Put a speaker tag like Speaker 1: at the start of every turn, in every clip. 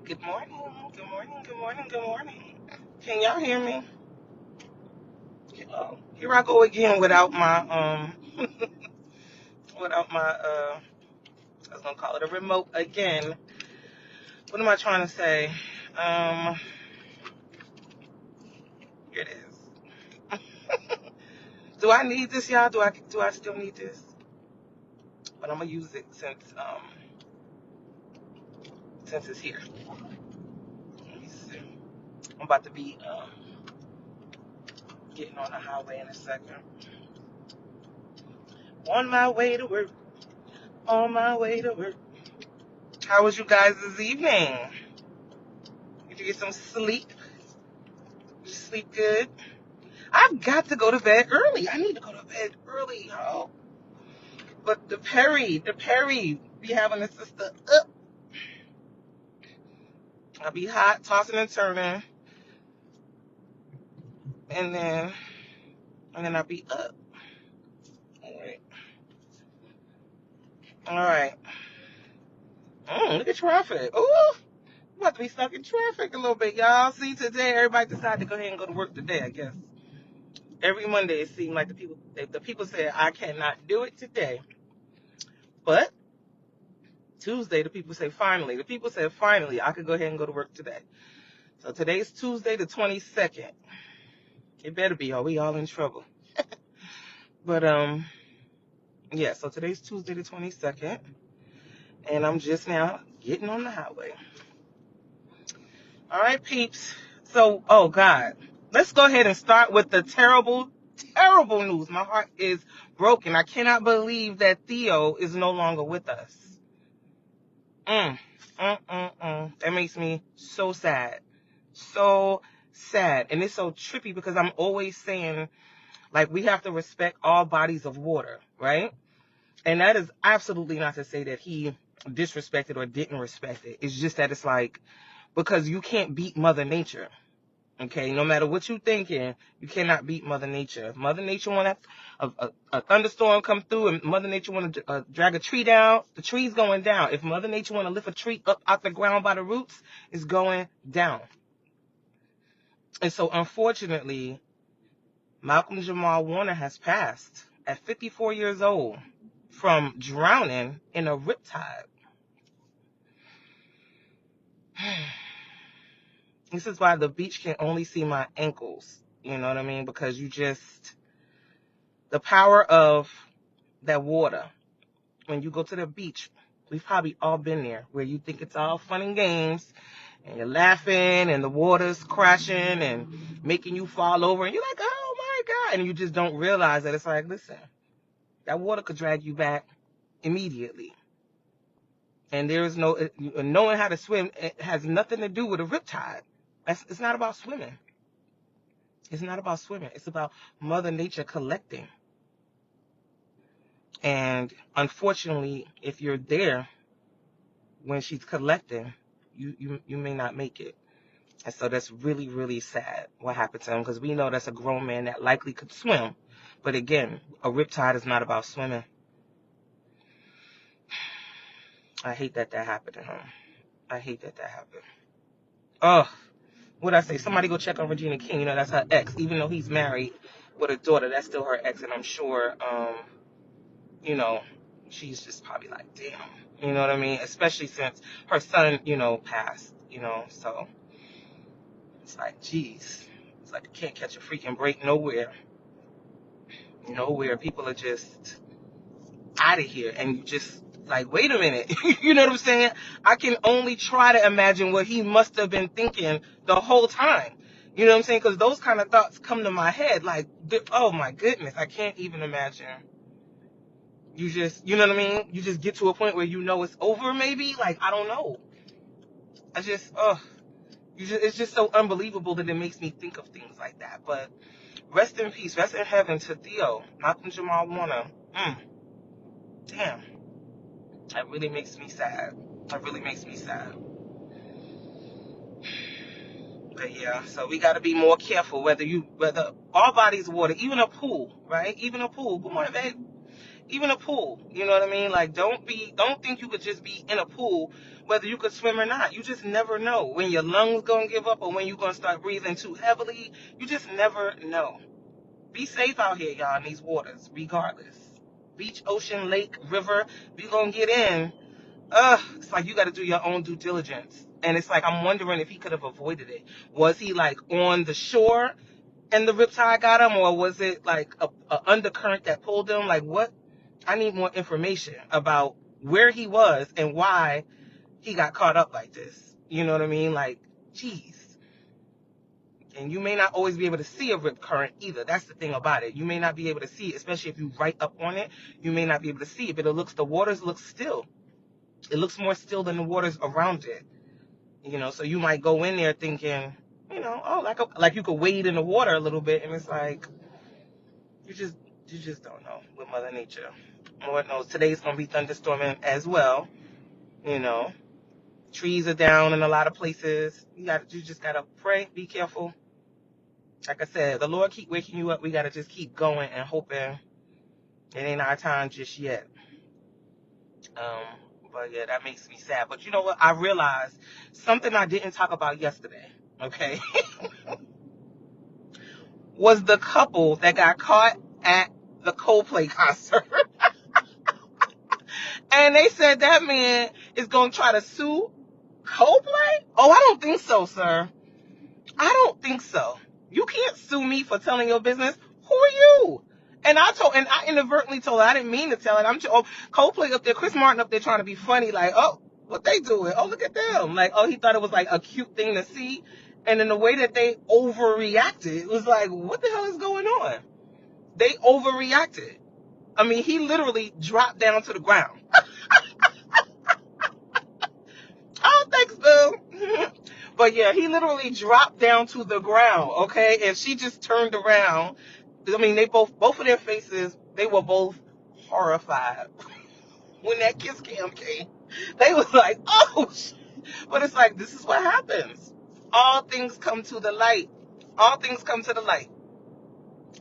Speaker 1: Good morning, good morning, good morning, good morning. Can y'all hear me? Here I go again without my I was gonna call it a remote again. What am I trying to say? Um, Here it is. Do I need this, y'all? Do I still need this? But I'm gonna use it since it's here. Let me see. I'm about to be getting on the highway in a second. On my way to work. On my way to work. How was you guys this evening? Did you get some sleep? Did you sleep good? I've got to go to bed early. I need to go to bed early, y'all. But the Perry be having the sister up. I'll be hot, tossing and turning, and then I'll be up. All right. All right. Look at traffic. Ooh, I'm about to be stuck in traffic a little bit, y'all. See, today everybody decided to go ahead and go to work today, I guess. Every Monday it seemed like the people said I cannot do it today. But Tuesday the people say finally. The people said finally I could go ahead and go to work today. So today's Tuesday the 22nd. It better be, or we all in trouble. But yeah, so today's Tuesday the 22nd, and I'm just now getting on the highway. All right, peeps. So, oh God, let's go ahead and start with the terrible, terrible news. My heart is broken. I cannot believe that Theo is no longer with us. That makes me so sad. So sad. And it's so trippy because I'm always saying, like, we have to respect all bodies of water, right? And that is absolutely not to say that he disrespected or didn't respect it. It's just that it's like, because you can't beat Mother Nature. Okay, no matter what you're thinking, you cannot beat Mother Nature. If Mother Nature want a thunderstorm come through and Mother Nature want to drag a tree down, the tree's going down. If Mother Nature want to lift a tree up out the ground by the roots, it's going down. And so, unfortunately, Malcolm Jamal Warner has passed at 54 years old from drowning in a riptide. This is why the beach can only see my ankles. You know what I mean? Because the power of that water. When you go to the beach, we've probably all been there, where you think it's all fun and games, and you're laughing, and the water's crashing and making you fall over, and you're like, oh my God. And you just don't realize that it's like, listen, that water could drag you back immediately. And there is knowing how to swim, it has nothing to do with a riptide. It's not about swimming. It's not about swimming. It's about Mother Nature collecting. And unfortunately, if you're there when she's collecting, you may not make it. And so that's really, really sad what happened to him, because we know that's a grown man that likely could swim. But again, a riptide is not about swimming. I hate that happened to him. I hate that happened. Oh, what'd I say? Somebody go check on Regina King. You know, that's her ex. Even though he's married with a daughter, that's still her ex. And I'm sure, you know, she's just probably like, damn. You know what I mean? Especially since her son, passed, So it's like, geez. It's like you can't catch a freaking break nowhere. Nowhere. People are just out of here. And you just like, wait a minute. You know what I'm saying? I can only try to imagine what he must have been thinking the whole time. You know what I'm saying? Because those kind of thoughts come to my head. Like, oh my goodness, I can't even imagine. You just, you know what I mean? You just get to a point where you know it's over, maybe? Like, I don't know. It's just so unbelievable that it makes me think of things like that. But rest in peace, rest in heaven to Theo, Malcolm Jamal Warner. Damn. That really makes me sad. That really makes me sad. But yeah, so we got to be more careful whether all bodies of water, even a pool, right? Even a pool. Good morning, babe. Even a pool, you know what I mean? Like, don't think you could just be in a pool, whether you could swim or not. You just never know when your lungs gonna give up or when you're gonna start breathing too heavily. You just never know. Be safe out here, y'all, in these waters, regardless. Beach, ocean, lake, river, if you gonna get in, it's like you gotta do your own due diligence. And it's like, I'm wondering if he could have avoided it. Was he like on the shore and the riptide got him, or was it like a undercurrent that pulled him? Like, what? I need more information about where he was and why he got caught up like this. You know what I mean? Like, geez. And you may not always be able to see a rip current either. That's the thing about it. You may not be able to see it, especially if you right up on it. You may not be able to see it, but the waters look still. It looks more still than the waters around it. You know, so you might go in there thinking, you know, oh, like you could wade in the water a little bit, and it's like you just don't know with Mother Nature. Lord knows today's gonna be thunderstorming as well. You know, trees are down in a lot of places. You just gotta pray, be careful. Like I said, the Lord keep waking you up. We gotta just keep going and hoping it ain't our time just yet. But yeah, that makes me sad. But you know what? I realized something I didn't talk about yesterday. Okay, was the couple that got caught at the Coldplay concert. And they said that man is going to try to sue Coldplay? Oh, I don't think so, sir. I don't think so. You can't sue me for telling your business. Who are you? And I inadvertently told her. I didn't mean to tell it. Coldplay up there, Chris Martin up there trying to be funny, like, oh, what they doing? Oh, look at them. Like, oh, he thought it was like a cute thing to see. And then the way that they overreacted, it was like, what the hell is going on? They overreacted. I mean, he literally dropped down to the ground. Oh, thanks, Bill. But yeah, he literally dropped down to the ground, okay? And she just turned around. I mean, they both of their faces, they were both horrified when that kiss cam came. They was like, oh, but it's like, this is what happens. All things come to the light. All things come to the light.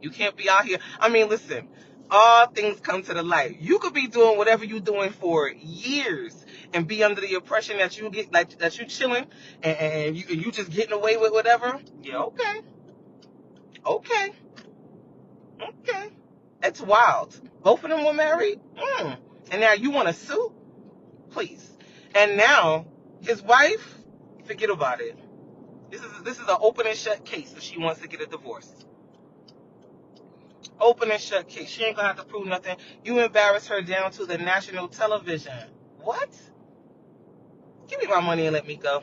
Speaker 1: You can't be out here. I mean, listen, all things come to the light. You could be doing whatever you're doing for years and be under the impression that you get like that you chilling and you just getting away with whatever. Yeah, okay. Okay. Okay. It's wild. Both of them were married. And now you want to sue? Please. And now his wife, forget about it. This is an open and shut case if she wants to get a divorce. Open and shut case. She ain't gonna have to prove nothing. You embarrass her down to the national television. What? Give me my money and let me go.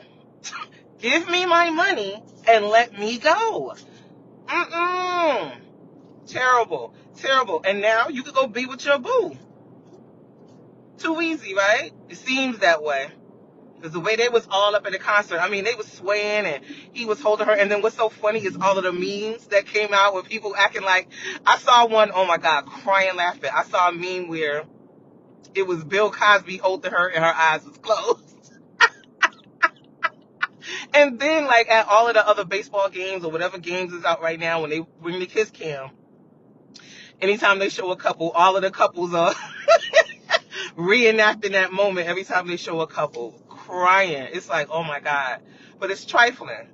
Speaker 1: Give me my money and let me go. Terrible. Terrible. And now you could go be with your boo. Too easy, right? It seems that way. Because the way they was all up at the concert, I mean, they was swaying and he was holding her. And then what's so funny is all of the memes that came out with people acting like, I saw one, oh my God, crying, laughing. I saw a meme where it was Bill Cosby holding her and her eyes was closed. And then like at all of the other baseball games or whatever games is out right now, when they bring the kiss cam, anytime they show a couple, all of the couples are reenacting that moment every time they show a couple crying. It's like, oh my God. But it's trifling.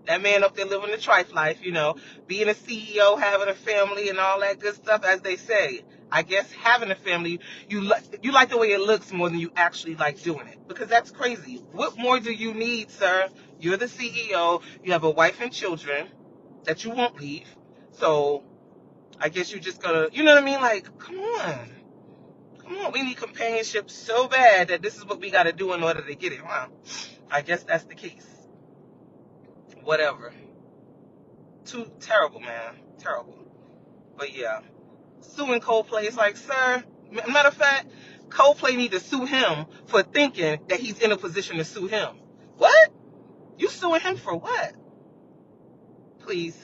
Speaker 1: That man up there living the trife life, you know, being a CEO, having a family and all that good stuff, as they say. I guess having a family, you like the way it looks more than you actually like doing it. Because that's crazy. What more do you need, sir? You're the CEO. You have a wife and children that you won't leave. So I guess you're just gonna, you know what I mean? Like, come on. Come on, we need companionship so bad that this is what we got to do in order to get it. Wow. I guess that's the case. Whatever. Too terrible, man. Terrible. But yeah. Suing Coldplay is like, sir, matter of fact, Coldplay need to sue him for thinking that he's in a position to sue him. What? You suing him for what? Please.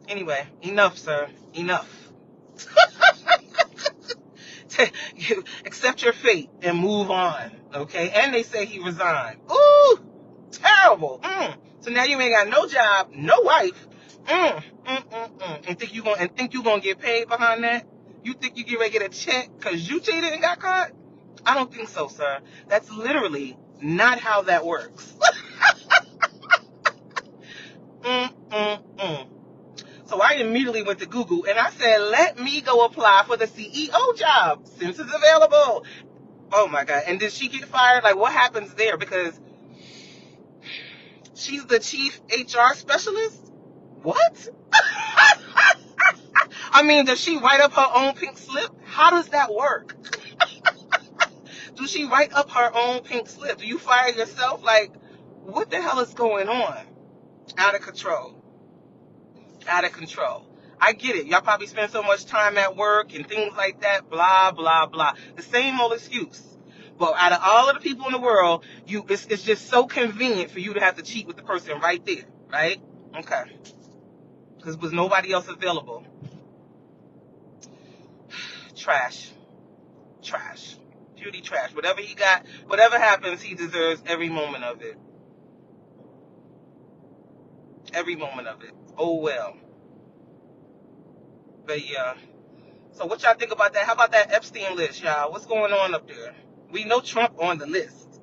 Speaker 1: Anyway, enough, sir. Enough. Accept your fate and move on, okay? And they say he resigned. Ooh, terrible. So now you ain't got no job, no wife. And think you gonna get paid behind that? You think you get ready to get a check because you cheated and got caught? I don't think so, sir. That's literally not how that works. Mm-mm-mm. So I immediately went to Google and I said, let me go apply for the CEO job since it's available. Oh my God. And did she get fired? Like, what happens there? Because she's the chief HR specialist? What? I mean, does she write up her own pink slip? How does that work? Do she write up her own pink slip? Do you fire yourself? Like, what the hell is going on? Out of control. Out of control. I get it. Y'all probably spend so much time at work and things like that, blah, blah, blah. The same old excuse. But out of all of the people in the world, it's just so convenient for you to have to cheat with the person right there, right? Okay. Because was nobody else available. Trash. Trash. Beauty trash. Whatever he got, whatever happens, he deserves every moment of it. Every moment of it. Oh well. But yeah. So what y'all think about that? How about that Epstein list, y'all? What's going on up there? We know Trump on the list.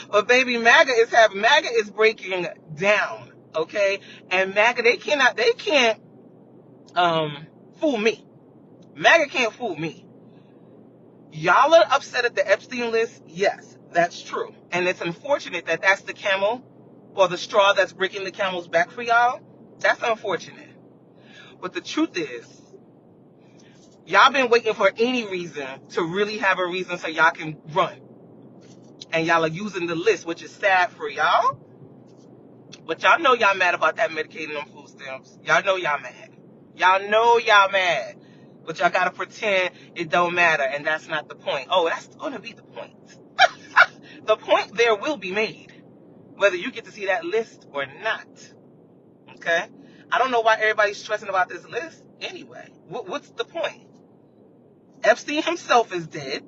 Speaker 1: But baby, MAGA is breaking down, okay? And MAGA, they can't fool me. MAGA can't fool me. Y'all are upset at the Epstein list? Yes, that's true. And it's unfortunate that that's the camel or the straw that's breaking the camel's back for y'all. That's unfortunate. But the truth is, y'all been waiting for any reason to really have a reason so y'all can run. And y'all are using the list, which is sad for y'all. But y'all know y'all mad about that Medicaid and them food stamps. Y'all know y'all mad. Y'all know y'all mad. But y'all gotta pretend it don't matter, and that's not the point. Oh, that's gonna be the point. The point there will be made, whether you get to see that list or not. Okay? I don't know why everybody's stressing about this list anyway. What's the point? Epstein himself is dead,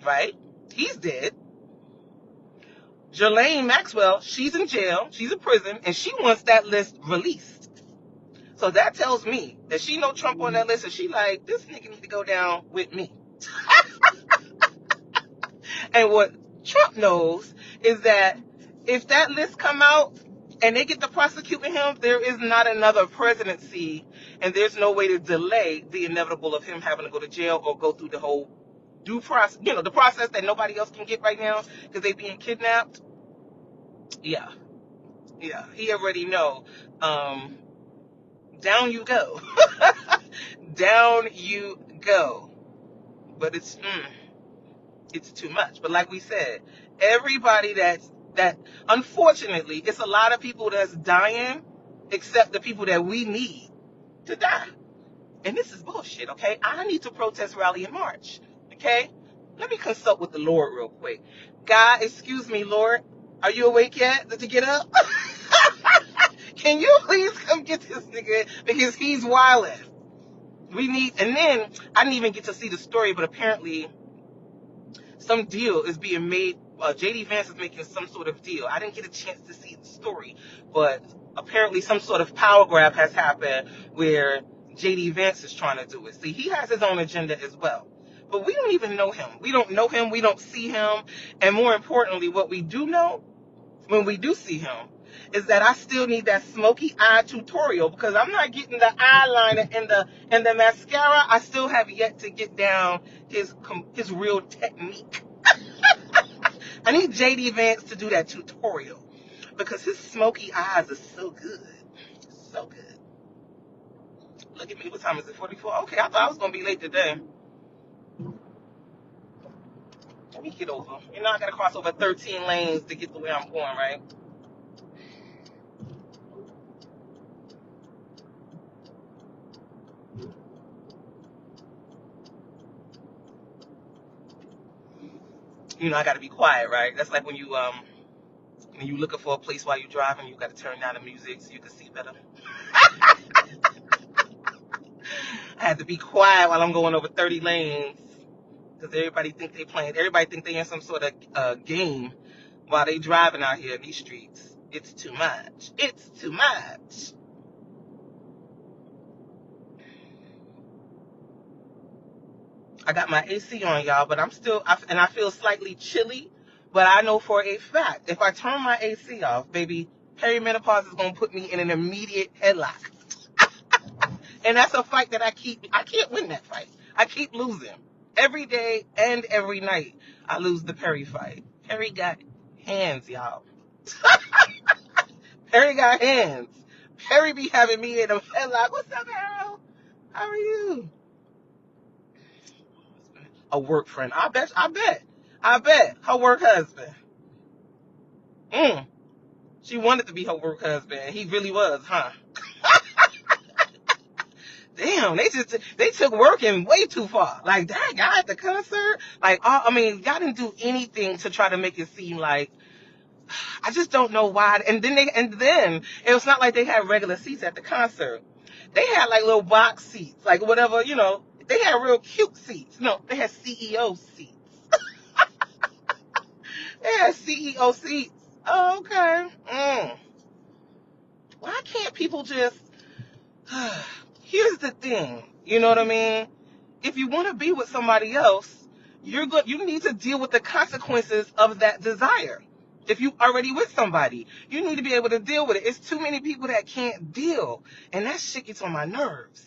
Speaker 1: right? He's dead. Ghislaine Maxwell, she's in jail, she's in prison, and she wants that list released. So that tells me that she know Trump on that list, and she like, this nigga need to go down with me. And what Trump knows is that if that list come out and they get to prosecuting him, there is not another presidency, and there's no way to delay the inevitable of him having to go to jail or go through the whole due process, the process that nobody else can get right now because they being kidnapped. Yeah, he already know. Down you go. Down you go. But it's too much. But like we said, everybody that unfortunately, it's a lot of people that's dying, except the people that we need to die. And this is bullshit, okay? I need to protest, rally, and march, okay? Let me consult with the Lord real quick. God, excuse me, Lord. Are you awake yet? Did you get up? Can you please come get this nigga? Because he's wildin'. And then, I didn't even get to see the story, but apparently, some deal is being made. J.D. Vance is making some sort of deal. I didn't get a chance to see the story, but apparently some sort of power grab has happened where J.D. Vance is trying to do it. See, he has his own agenda as well. But we don't even know him. We don't know him. We don't see him. And more importantly, what we do know, when we do see him, is that I still need that smoky eye tutorial because I'm not getting the eyeliner and the mascara. I still have yet to get down his real technique. I need JD Vance to do that tutorial because his smoky eyes are so good. So good. Look at me. What time is it? 44? Okay, I thought I was going to be late today. Let me get over. I got to cross over 13 lanes to get to where I'm going, right? I got to be quiet, right? That's like when you looking for a place while you're driving, you got to turn down the music so you can see better. I had to be quiet while I'm going over 30 lanes because everybody think they in some sort of game while they driving out here in these streets. It's too much. It's too much. I got my AC on, y'all, but and I feel slightly chilly. But I know for a fact, if I turn my AC off, baby, perimenopause is going to put me in an immediate headlock. And that's a fight that I can't win that fight. I keep losing. Every day and every night, I lose the Perry fight. Perry got hands, y'all. Perry got hands. Perry be having me in a headlock. What's up, Harold? How are you? A work friend. I bet. Her work husband. She wanted to be her work husband. He really was, huh? Damn, they took working way too far. Like, that guy at the concert, like, I mean, y'all didn't do anything to try to make it seem like, I just don't know why. And then it was not like they had regular seats at the concert. They had like little box seats, like whatever, they had real cute seats. No, they had CEO seats. They had CEO seats. Oh, okay. Why can't people just, here's the thing, you know what I mean? If you want to be with somebody else, you need to deal with the consequences of that desire. If you already with somebody, you need to be able to deal with it. It's too many people that can't deal, and that shit gets on my nerves.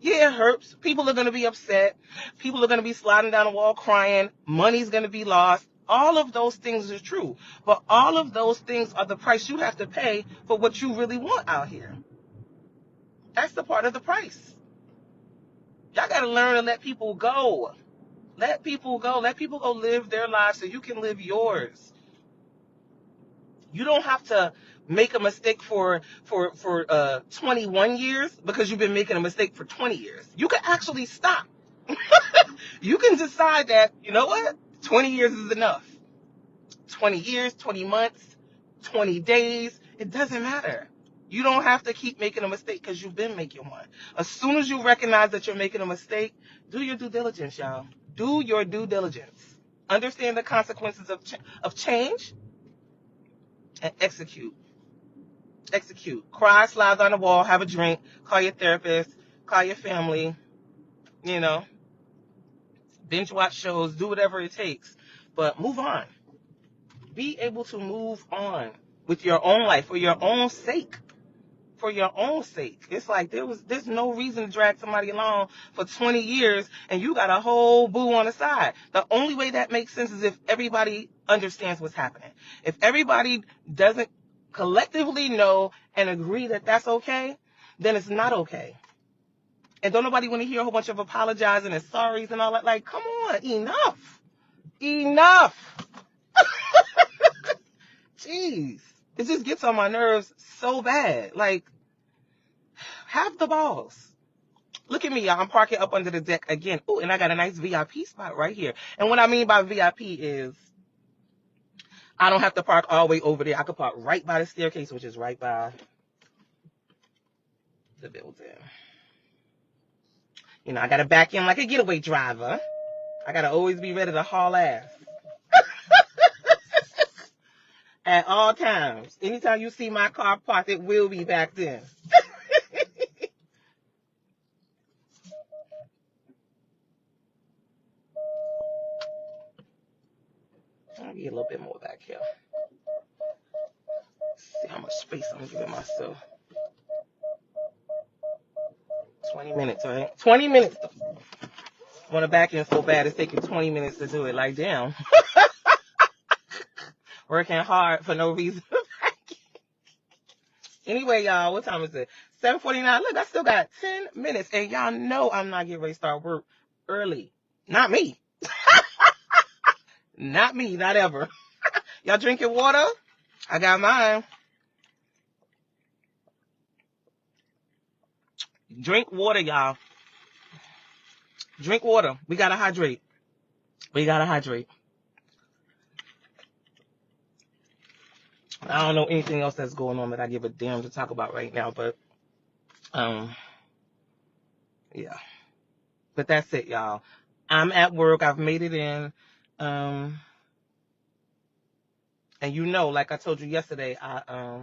Speaker 1: Yeah, it hurts. People are going to be upset. People are going to be sliding down the wall crying. Money's going to be lost. All of those things are true. But all of those things are the price you have to pay for what you really want out here. That's the part of the price. Y'all got to learn to let people go. Let people go. Let people go live their lives so you can live yours. You don't have to make a mistake for 21 years because you've been making a mistake for 20 years. You can actually stop. You can decide that, you know what? 20 years is enough. 20 years, 20 months, 20 days, it doesn't matter. You don't have to keep making a mistake because you've been making one. As soon as you recognize that you're making a mistake, do your due diligence, y'all. Do your due diligence. Understand the consequences of change and execute. Execute. Cry, slide on the wall, have a drink, call your therapist, call your family, binge watch shows, do whatever it takes. But move on. Be able to move on with your own life for your own sake. For your own sake. It's like there's no reason to drag somebody along for 20 years and you got a whole boo on the side. The only way that makes sense is if everybody understands what's happening. If everybody doesn't collectively know and agree that that's okay, then it's not okay. And don't nobody want to hear a whole bunch of apologizing and sorries and all that. Like, come on, enough. Jeez. It just gets on my nerves so bad. Like, have the balls. Look at me, y'all. I'm parking up under the deck again. Ooh, and I got a nice VIP spot right here. And what I mean by VIP is I don't have to park all the way over there. I could park right by the staircase, which is right by the building. I got to back in like a getaway driver. I got to always be ready to haul ass. At all times. Anytime you see my car parked, it will be backed in. I'll get a little bit more back here. See how much space I'm giving myself. 20 minutes, right? 20 minutes. I want to back in so bad it's taking 20 minutes to do it. Like, damn. Working hard for no reason. Anyway, y'all, what time is it? 7:49. Look, I still got 10 minutes. And y'all know I'm not getting ready to start work early. Not me. Not me. Not ever. Y'all drinking water? I got mine. Drink water, y'all. Drink water. We gotta hydrate. I don't know anything else that's going on that I give a damn to talk about right now, but yeah. But that's it, y'all. I'm at work. I've made it in. And like I told you yesterday, I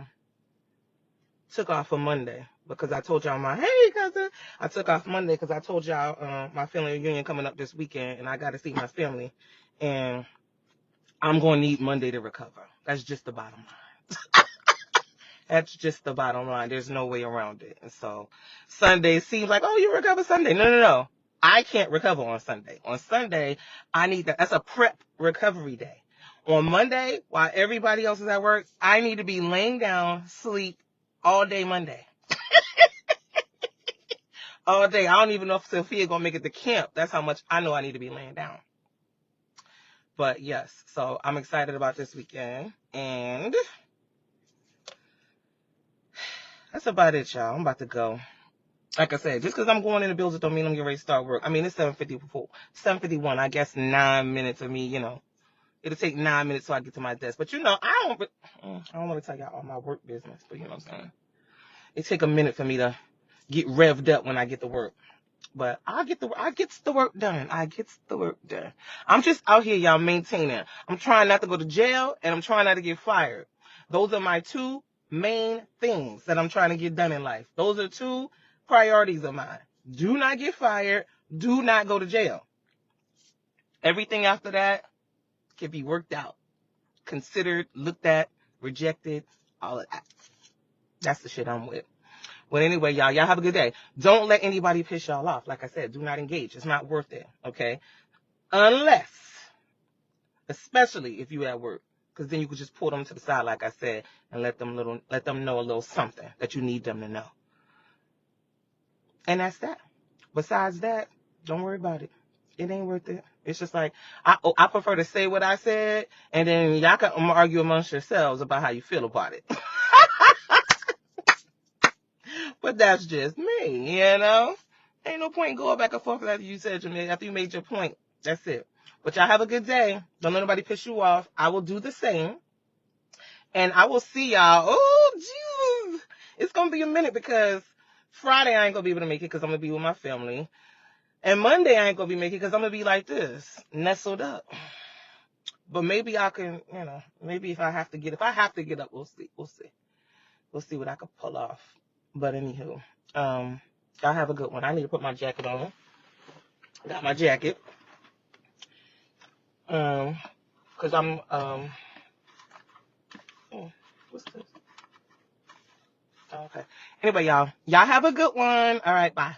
Speaker 1: took off for Monday because I told y'all hey cousin, I took off Monday because I told y'all my family reunion coming up this weekend, and I got to see my family, and I'm going to need Monday to recover. That's just the bottom line. That's just the bottom line. There's no way around it. And so Sunday seems like, oh, you recover Sunday. No. I can't recover on Sunday. On Sunday, I need that. That's a prep recovery day. On Monday, while everybody else is at work, I need to be laying down, sleep all day Monday. All day. I don't even know if Sophia gonna make it to camp. That's how much I know I need to be laying down. But yes, so I'm excited about this weekend. And that's about it, y'all. I'm about to go. Like I said, just because I'm going in the building don't mean I'm getting ready to start work. I mean, it's 7:51. I guess 9 minutes of me, it'll take 9 minutes till I get to my desk. But I don't want to tell y'all all my work business, but you know what I'm saying. It take a minute for me to get revved up when I get to work. But I get the work done. I get the work done. I'm just out here, y'all, maintaining. I'm trying not to go to jail, and I'm trying not to get fired. Those are my two main things that I'm trying to get done in life. Those are two priorities of mine. Do not get fired. Do not go to jail. Everything after that can be worked out, considered, looked at, rejected, all of that. That's the shit I'm with. Well, anyway, y'all have a good day. Don't let anybody piss y'all off. Like I said, do not engage. It's not worth it, okay? Unless, especially if you at work, because then you could just pull them to the side, like I said, and let them know a little something that you need them to know. And that's that. Besides that, don't worry about it. It ain't worth it. It's just like, I prefer to say what I said, and then y'all can argue amongst yourselves about how you feel about it. But that's just me, Ain't no point going back and forth after you made your point. That's it. But y'all have a good day. Don't let nobody piss you off. I will do the same. And I will see y'all. Oh, jeez. It's going to be a minute because Friday I ain't going to be able to make it because I'm going to be with my family. And Monday I ain't going to be making it because I'm going to be like this, nestled up. But maybe I can, maybe if I have to get up, we'll see. We'll see what I can pull off. But anywho, y'all have a good one. I need to put my jacket on. Got my jacket. Cause I'm, what's this? Okay. Anyway, y'all have a good one. All right, bye.